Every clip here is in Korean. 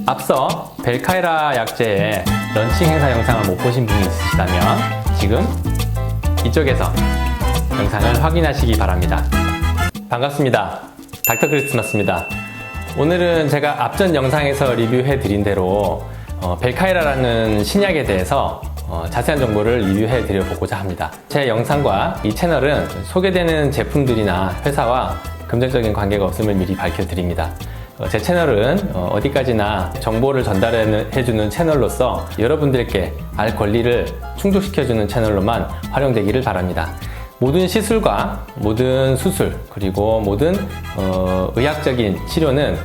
앞서 벨카이라 약제의 런칭 행사 영상을 못 보신 분이 있으시다면 지금 이쪽에서 영상을 확인하시기 바랍니다. 반갑습니다. 닥터 크리스마스입니다. 오늘은 제가 앞전 영상에서 리뷰해 드린 대로 벨카이라라는 신약에 대해서 자세한 정보를 리뷰해 드려 보고자 합니다. 제 영상과 이 채널은 소개되는 제품들이나 회사와 금전적인 관계가 없음을 미리 밝혀 드립니다. 제 채널은 어디까지나 정보를 전달해주는 채널로서 여러분들께 알 권리를 충족시켜주는 채널로만 활용되기를 바랍니다. 모든 시술과 모든 수술 그리고 모든 의학적인 치료는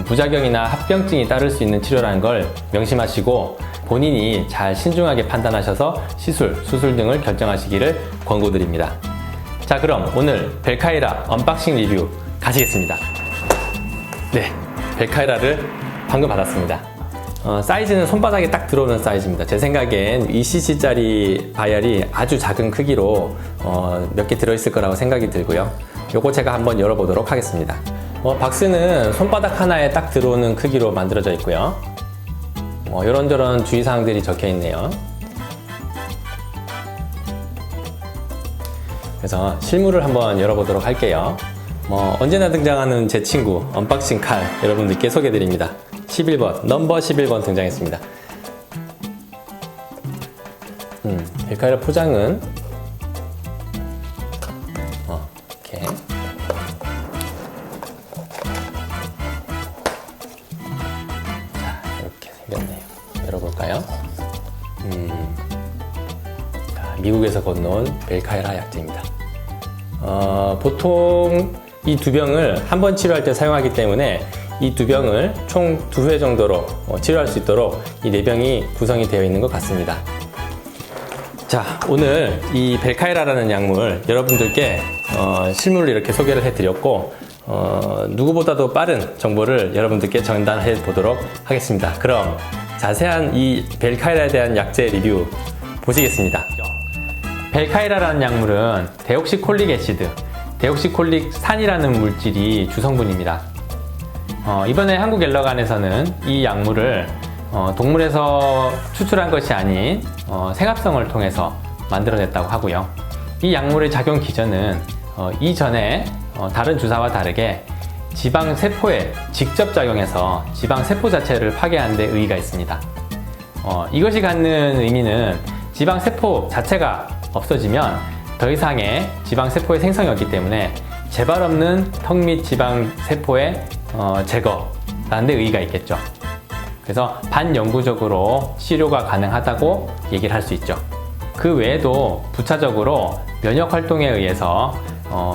부작용이나 합병증이 따를 수 있는 치료라는 걸 명심하시고 본인이 잘 신중하게 판단하셔서 수술 등을 결정하시기를 권고드립니다. 자, 그럼 오늘 벨카이라 언박싱 리뷰 가시겠습니다. 네, 벨카이라를 방금 받았습니다. 사이즈는 손바닥에 딱 들어오는 사이즈입니다. 제 생각엔 2cc짜리 바이알이 아주 작은 크기로 몇 개 들어있을 거라고 생각이 들고요. 요거 제가 한번 열어보도록 하겠습니다. 박스는 손바닥 하나에 딱 들어오는 크기로 만들어져 있고요. 이런저런 주의사항들이 적혀 있네요. 그래서 실물을 한번 열어보도록 할게요. 언제나 등장하는 제 친구 언박싱 칼 여러분들께 소개드립니다. 11번, 넘버 11번 등장했습니다. 벨카이라 포장은 이렇게 자, 이렇게 생겼네요. 열어볼까요? 자, 미국에서 건너온 벨카이라 약제입니다. 보통 이 두 병을 한 번 치료할 때 사용하기 때문에 이 두 병을 총 2회 정도로 치료할 수 있도록 이 4병이 구성이 되어 있는 것 같습니다. 자, 오늘 이 벨카이라라는 약물 여러분들께 실물을 이렇게 소개를 해드렸고 누구보다도 빠른 정보를 여러분들께 전달해 보도록 하겠습니다. 그럼 자세한 이 벨카이라에 대한 약제 리뷰 보시겠습니다. 벨카이라라는 약물은 데옥시콜릭 애시드, 데옥시콜릭산이라는 물질이 주성분입니다. 이번에 한국엘러간에서는 이 약물을 동물에서 추출한 것이 아닌 생합성을 통해서 만들어냈다고 하고요. 이 약물의 작용 기전은 이전에 다른 주사와 다르게 지방세포에 직접 작용해서 지방세포 자체를 파괴하는 데 의의가 있습니다. 이것이 갖는 의미는 지방세포 자체가 없어지면 더 이상의 지방세포의 생성이 없기 때문에 재발 없는 턱 및 지방세포의 제거라는 데 의의가 있겠죠. 그래서 반영구적으로 치료가 가능하다고 얘기를 할 수 있죠. 그 외에도 부차적으로 면역활동에 의해서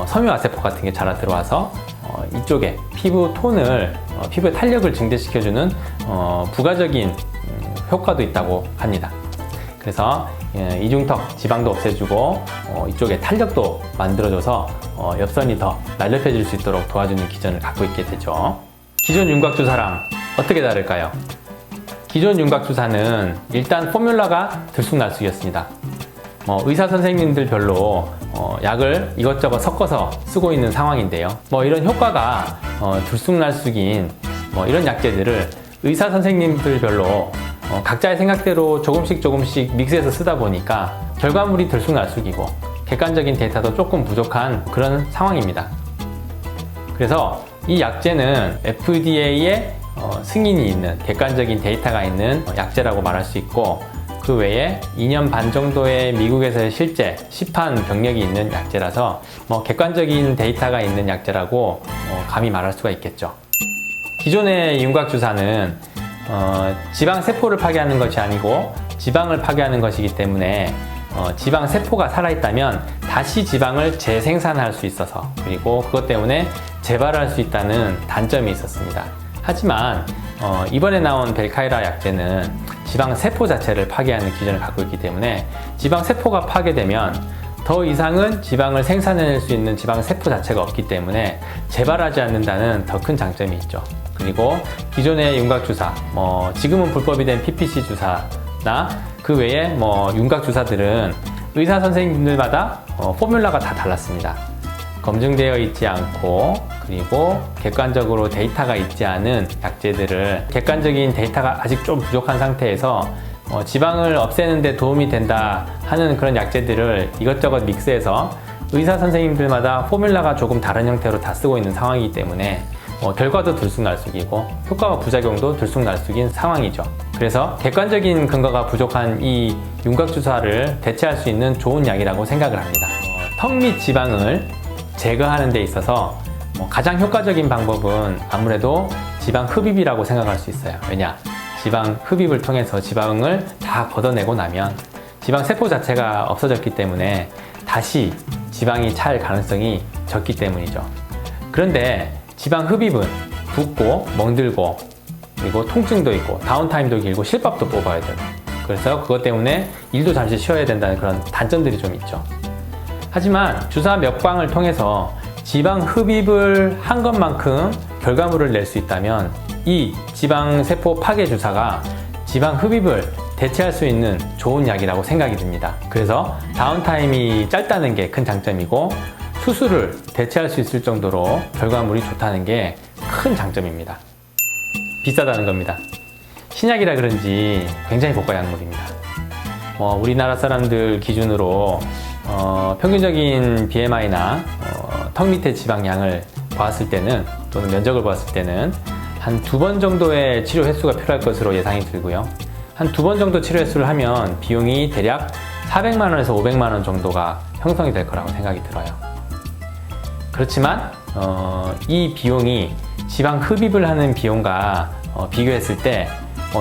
섬유화세포 같은 게 자라 들어와서 이쪽에 피부 톤을, 피부의 탄력을 증대시켜주는 부가적인 효과도 있다고 합니다. 그래서 이중턱 지방도 없애주고 이쪽에 탄력도 만들어줘서 엽선이 더 날렵해질 수 있도록 도와주는 기전을 갖고 있게 되죠. 기존 윤곽주사랑 어떻게 다를까요? 기존 윤곽주사는 일단 포뮬러가 들쑥날쑥이었습니다. 의사 선생님들 별로 약을 이것저것 섞어서 쓰고 있는 상황인데요. 이런 효과가 들쑥날쑥인 이런 약제들을 의사 선생님들 별로 각자의 생각대로 조금씩 믹스해서 쓰다 보니까 결과물이 들쑥날쑥이고 객관적인 데이터도 조금 부족한 그런 상황입니다. 그래서 이 약제는 FDA의 승인이 있는 객관적인 데이터가 있는 약제라고 말할 수 있고 그 외에 2년 반 정도의 미국에서의 실제 시판 병력이 있는 약제라서 객관적인 데이터가 있는 약제라고 감히 말할 수가 있겠죠. 기존의 윤곽주사는 지방세포를 파괴하는 것이 아니고 지방을 파괴하는 것이기 때문에 지방세포가 살아있다면 다시 지방을 재생산할 수 있어서 그리고 그것 때문에 재발할 수 있다는 단점이 있었습니다. 하지만 이번에 나온 벨카이라 약제는 지방세포 자체를 파괴하는 기전을 갖고 있기 때문에 지방세포가 파괴되면 더 이상은 지방을 생산해낼 수 있는 지방세포 자체가 없기 때문에 재발하지 않는다는 더 큰 장점이 있죠. 그리고 기존의 윤곽주사, 지금은 불법이 된 PPC 주사나 그 외에 윤곽주사들은 의사 선생님들마다 포뮬러가 다 달랐습니다. 검증되어 있지 않고 그리고 객관적으로 데이터가 있지 않은 약제들을 객관적인 데이터가 아직 좀 부족한 상태에서 지방을 없애는 데 도움이 된다 하는 그런 약제들을 이것저것 믹스해서 의사 선생님들마다 포뮬라가 조금 다른 형태로 다 쓰고 있는 상황이기 때문에 결과도 들쑥날쑥이고 효과와 부작용도 들쑥날쑥인 상황이죠. 그래서 객관적인 근거가 부족한 이 윤곽주사를 대체할 수 있는 좋은 약이라고 생각을 합니다. 턱 밑 지방을 제거하는 데 있어서 가장 효과적인 방법은 아무래도 지방 흡입이라고 생각할 수 있어요. 왜냐? 지방 흡입을 통해서 지방을 다 걷어내고 나면 지방 세포 자체가 없어졌기 때문에 다시 지방이 찰 가능성이 적기 때문이죠. 그런데 지방 흡입은 붓고 멍들고 그리고 통증도 있고 다운타임도 길고 실밥도 뽑아야 돼요. 그래서 그것 때문에 일도 잠시 쉬어야 된다는 그런 단점들이 좀 있죠. 하지만 주사 몇 방을 통해서 지방 흡입을 한 것만큼 결과물을 낼 수 있다면 이 지방 세포 파괴 주사가 지방 흡입을 대체할 수 있는 좋은 약이라고 생각이 듭니다. 그래서 다운타임이 짧다는 게 큰 장점이고 수술을 대체할 수 있을 정도로 결과물이 좋다는 게 큰 장점입니다. 비싸다는 겁니다. 신약이라 그런지 굉장히 고가 약물입니다. 우리나라 사람들 기준으로 평균적인 BMI나 턱 밑에 지방량을 보았을 때는 또는 면적을 보았을 때는 한 2번 정도의 치료 횟수가 필요할 것으로 예상이 들고요. 한 2번 정도 치료 횟수를 하면 비용이 대략 400만원에서 500만원 정도가 형성이 될 거라고 생각이 들어요. 그렇지만 이 비용이 지방 흡입을 하는 비용과 비교했을 때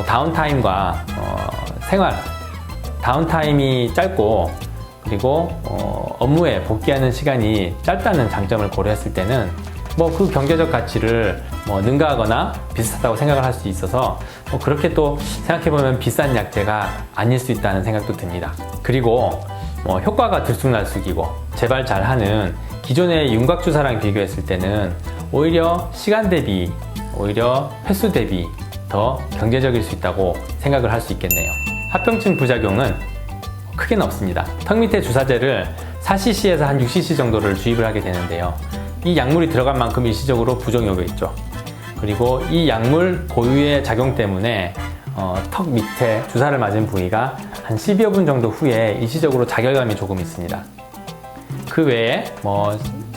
다운타임과 생활 다운타임이 짧고 그리고 업무에 복귀하는 시간이 짧다는 장점을 고려했을 때는 그 경제적 가치를 능가하거나 비슷하다고 생각을 할 수 있어서 그렇게 또 생각해보면 비싼 약제가 아닐 수 있다는 생각도 듭니다. 그리고 효과가 들쑥날쑥이고 재발 잘하는 기존의 윤곽주사랑 비교했을 때는 오히려 시간 대비, 오히려 횟수 대비 더 경제적일 수 있다고 생각을 할 수 있겠네요. 합병증 부작용은 크게는 없습니다. 턱 밑에 주사제를 4cc에서 한 6cc 정도를 주입을 하게 되는데요. 이 약물이 들어간 만큼 일시적으로 부종이 오겠죠. 그리고 이 약물 고유의 작용 때문에 턱 밑에 주사를 맞은 부위가 한 10여 분 정도 후에 일시적으로 자결감이 조금 있습니다. 그 외에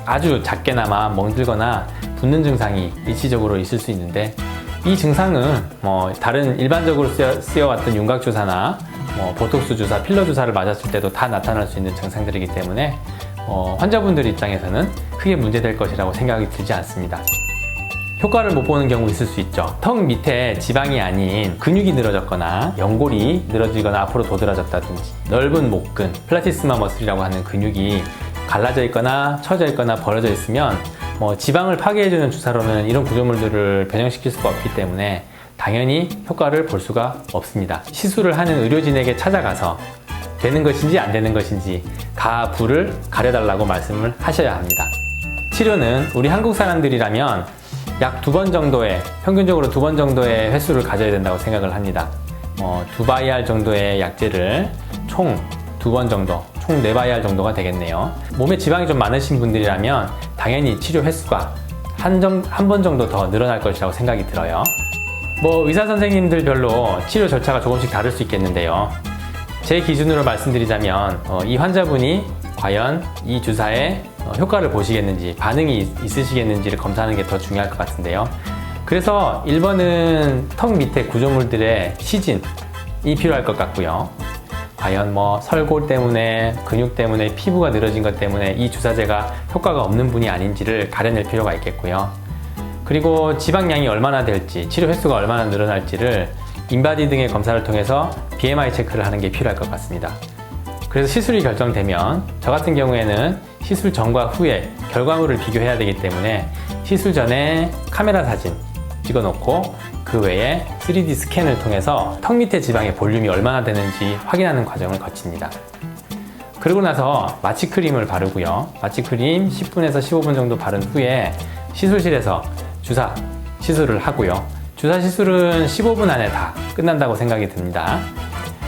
아주 작게나마 멍들거나 붓는 증상이 일시적으로 있을 수 있는데 이 증상은 다른 일반적으로 쓰여왔던 윤곽주사나 보톡스 주사, 필러 주사를 맞았을 때도 다 나타날 수 있는 증상들이기 때문에 환자분들 입장에서는 크게 문제될 것이라고 생각이 들지 않습니다. 효과를 못 보는 경우 있을 수 있죠. 턱 밑에 지방이 아닌 근육이 늘어졌거나 연골이 늘어지거나 앞으로 도드라졌다든지 넓은 목근, 플라티스마 머슬이라고 하는 근육이 갈라져 있거나 처져 있거나 벌어져 있으면 지방을 파괴해주는 주사로는 이런 구조물들을 변형시킬 수가 없기 때문에 당연히 효과를 볼 수가 없습니다. 시술을 하는 의료진에게 찾아가서 되는 것인지 안 되는 것인지 부를 가려달라고 말씀을 하셔야 합니다. 치료는 우리 한국 사람들이라면 약 2번 정도의, 평균적으로 2번 정도의 횟수를 가져야 된다고 생각을 합니다. 2바이알 정도의 약제를 총 2번 정도, 총 4바이알 정도가 되겠네요. 몸에 지방이 좀 많으신 분들이라면 당연히 치료 횟수가 한 번 정도 더 늘어날 것이라고 생각이 들어요. 의사 선생님들별로 치료 절차가 조금씩 다를 수 있겠는데요. 제 기준으로 말씀드리자면 이 환자분이 과연 이 주사에 효과를 보시겠는지, 반응이 있으시겠는지를 검사하는 게 더 중요할 것 같은데요. 그래서 1번은 턱 밑에 구조물들의 시진이 필요할 것 같고요. 과연 설골 때문에, 근육 때문에, 피부가 늘어진 것 때문에 이 주사제가 효과가 없는 분이 아닌지를 가려낼 필요가 있겠고요. 그리고 지방량이 얼마나 될지, 치료 횟수가 얼마나 늘어날지를 인바디 등의 검사를 통해서 BMI 체크를 하는 게 필요할 것 같습니다. 그래서 시술이 결정되면 저 같은 경우에는 시술 전과 후에 결과물을 비교해야 되기 때문에 시술 전에 카메라 사진 찍어놓고 그 외에 3D 스캔을 통해서 턱 밑에 지방의 볼륨이 얼마나 되는지 확인하는 과정을 거칩니다. 그러고 나서 마취크림을 바르고요. 마취크림 10분에서 15분 정도 바른 후에 시술실에서 주사 시술을 하고요. 주사 시술은 15분 안에 다 끝난다고 생각이 듭니다.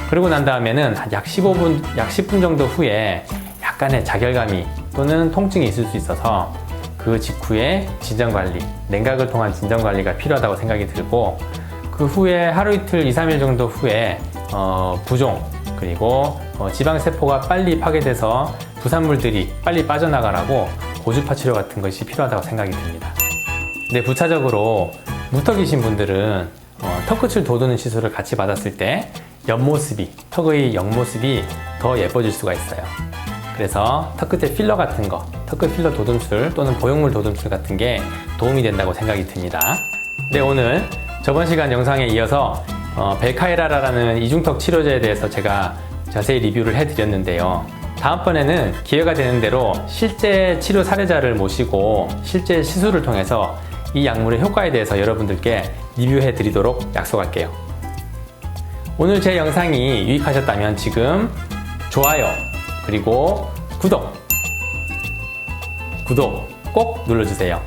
그러고 난 다음에는 약 10분 정도 후에 약간의 자결감이 또는 통증이 있을 수 있어서 그 직후에 진정관리, 냉각을 통한 진정관리가 필요하다고 생각이 들고, 그 후에 하루 이틀, 2, 3일 정도 후에 부종, 그리고 지방세포가 빨리 파괴돼서 부산물들이 빨리 빠져나가라고 고주파 치료 같은 것이 필요하다고 생각이 듭니다. 근데 부차적으로 무턱이신 분들은 턱끝을 돋우는 시술을 같이 받았을 때 옆모습이, 턱의 옆모습이 더 예뻐질 수가 있어요. 그래서 턱끝에 필러 같은 거, 턱끝 필러 도둠술 또는 보형물 도둠술 같은 게 도움이 된다고 생각이 듭니다. 네, 오늘 저번 시간 영상에 이어서 벨카이라라는 이중턱 치료제에 대해서 제가 자세히 리뷰를 해드렸는데요. 다음번에는 기회가 되는 대로 실제 치료 사례자를 모시고 실제 시술을 통해서 이 약물의 효과에 대해서 여러분들께 리뷰해 드리도록 약속할게요. 오늘 제 영상이 유익하셨다면 지금 좋아요, 그리고 구독 꼭 눌러주세요.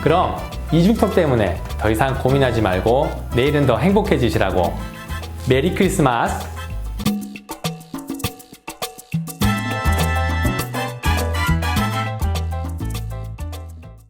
그럼 이중턱 때문에 더 이상 고민하지 말고 내일은 더 행복해지시라고 메리 크리스마스!